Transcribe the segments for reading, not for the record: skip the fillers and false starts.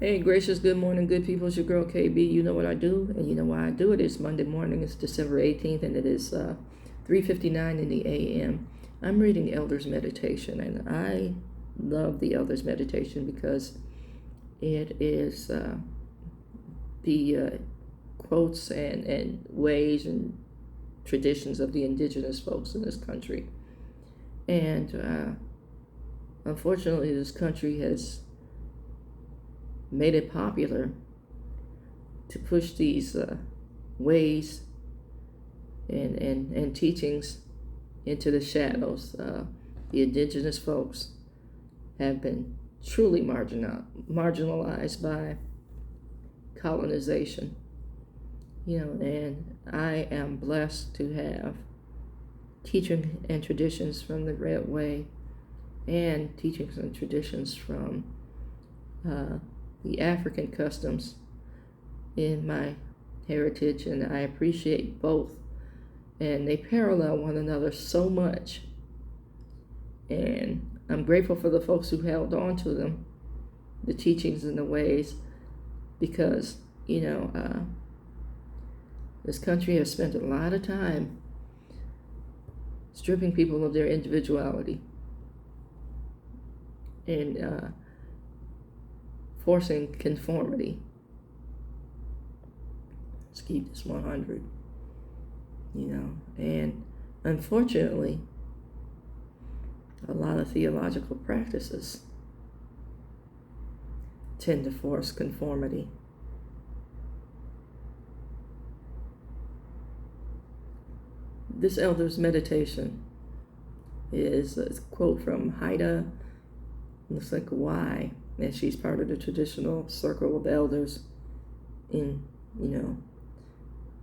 Hey, gracious good morning, good people. It's your girl KB. You know what I do, and you know why I do it. It's Monday morning. It's December 18th, and it is 3:59 in the a.m. I'm reading Elder's Meditation, and I love the Elder's Meditation because it is the quotes and ways and traditions of the indigenous folks in this country. And unfortunately, this country has made it popular to push these ways and teachings into the shadows. The indigenous folks have been truly marginalized by colonization. And I am blessed to have teaching and traditions from the Red Way and teachings and traditions from the African customs in my heritage, and I appreciate both. And they parallel one another so much. And I'm grateful for the folks who held on to them, the teachings and the ways, because, this country has spent a lot of time stripping people of their individuality and forcing conformity. Let's keep this 100, and unfortunately, a lot of theological practices tend to force conformity. This elder's meditation is a quote from Haida, looks like a Y, and she's part of the traditional circle of elders in,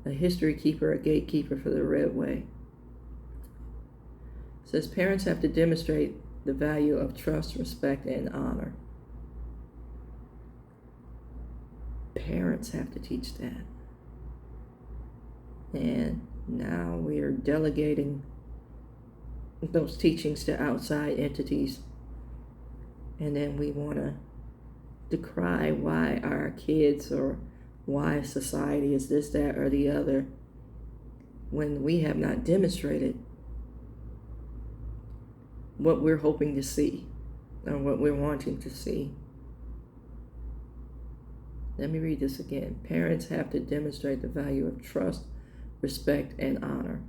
a history keeper, a gatekeeper for the Red Way. It says parents have to demonstrate the value of trust, respect, and honor. Parents have to teach that. And now we are delegating those teachings to outside entities. And then we want to decry why our kids or why society is this, that, or the other, when we have not demonstrated what we're hoping to see or what we're wanting to see. Let me read this again. Parents have to demonstrate the value of trust, respect, and honor.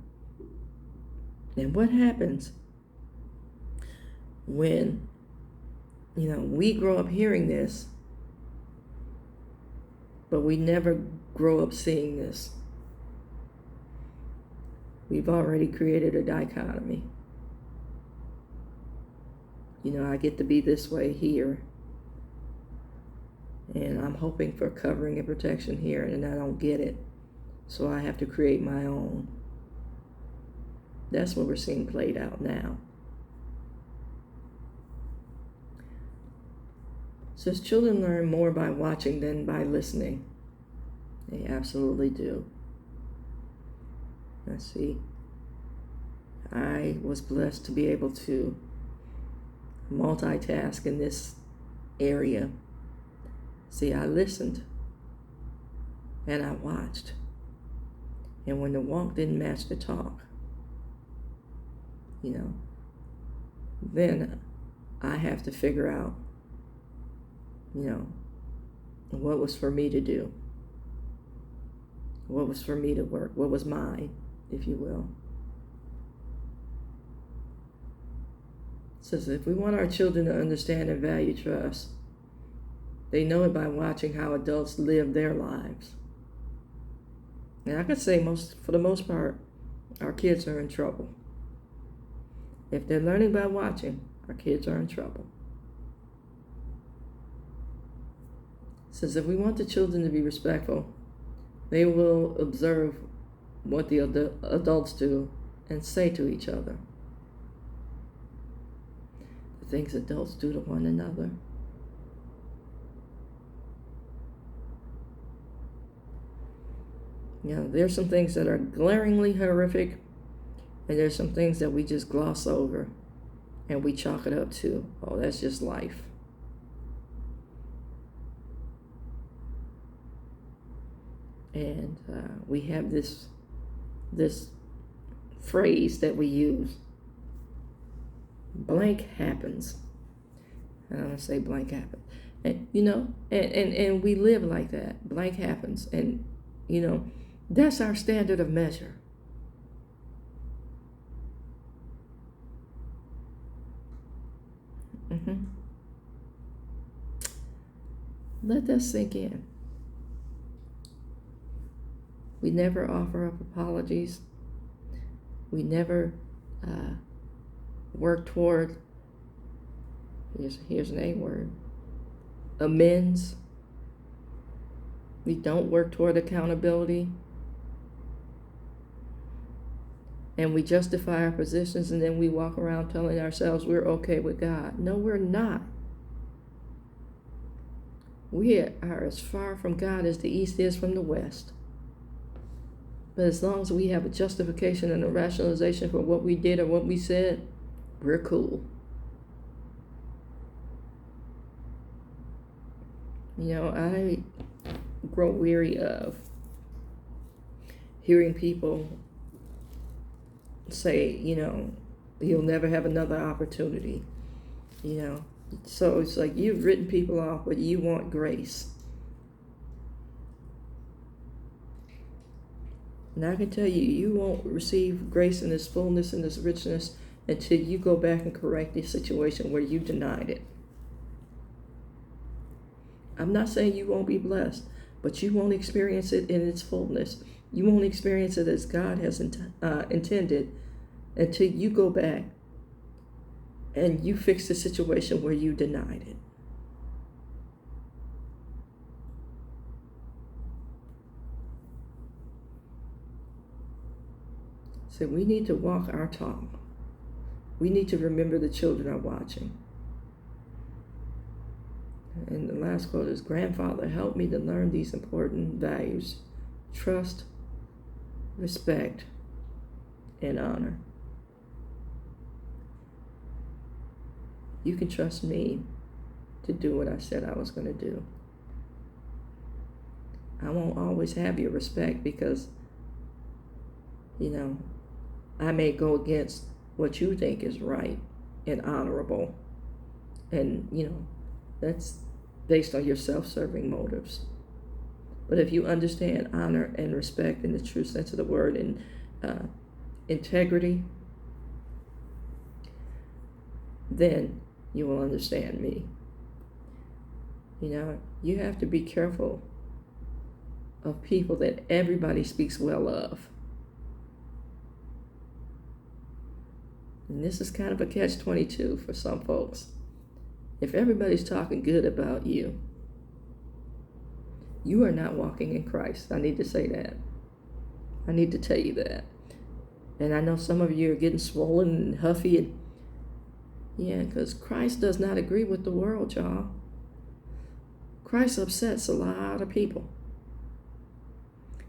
And what happens when we grow up hearing this, but we never grow up seeing this? We've already created a dichotomy. I get to be this way here, and I'm hoping for covering and protection here, and I don't get it, so I have to create my own. That's what we're seeing played out now. It says children learn more by watching than by listening. They absolutely do. Let's see. I was blessed to be able to multitask in this area. See, I listened and I watched. And when the walk didn't match the talk, then I have to figure out, what was for me to do, what was for me to work, what was mine, if you will. It says if we want our children to understand and value trust, they know it by watching how adults live their lives. And I could say for the most part, our kids are in trouble. If they're learning by watching, our kids are in trouble. It says if we want the children to be respectful, they will observe what the adults do and say to each other. The things adults do to one another. There's some things that are glaringly horrific, and there's some things that we just gloss over and we chalk it up to, oh, that's just life. And we have this phrase that we use: blank happens. And I'm gonna say blank happens. And and we live like that. Blank happens. And that's our standard of measure. Let that sink in. We never offer up apologies. We never work toward, here's an A word, amends. We don't work toward accountability. And we justify our positions, and then we walk around telling ourselves we're okay with God. No, we're not. We are as far from God as the east is from the west. But as long as we have a justification and a rationalization for what we did or what we said, we're cool. I grow weary of hearing people say, you'll never have another opportunity. So it's like you've written people off, but you want grace. And I can tell you, you won't receive grace in this fullness and this richness until you go back and correct the situation where you denied it. I'm not saying you won't be blessed, but you won't experience it in its fullness. You won't experience it as God has intended until you go back and you fix the situation where you denied it. So we need to walk our talk. We need to remember the children are watching. And the last quote is, "Grandfather, help me to learn these important values: trust, respect, and honor." You can trust me to do what I said I was going to do. I won't always have your respect because, I may go against what you think is right and honorable. And, that's based on your self-serving motives. But if you understand honor and respect in the true sense of the word, and integrity, then you will understand me. You have to be careful of people that everybody speaks well of. And this is kind of a catch-22 for some folks. If everybody's talking good about you, you are not walking in Christ. I need to say that. I need to tell you that. And I know some of you are getting swollen and huffy. And yeah, because Christ does not agree with the world, y'all. Christ upsets a lot of people.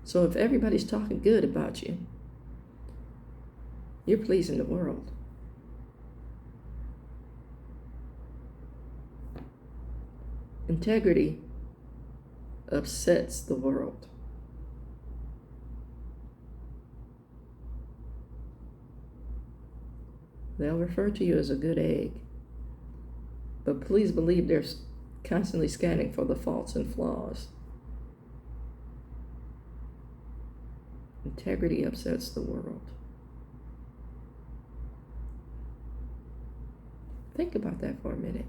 So if everybody's talking good about you, you're pleasing the world. Integrity upsets the world. They'll refer to you as a good egg, but please believe they're constantly scanning for the faults and flaws. Integrity upsets the world. Think about that for a minute.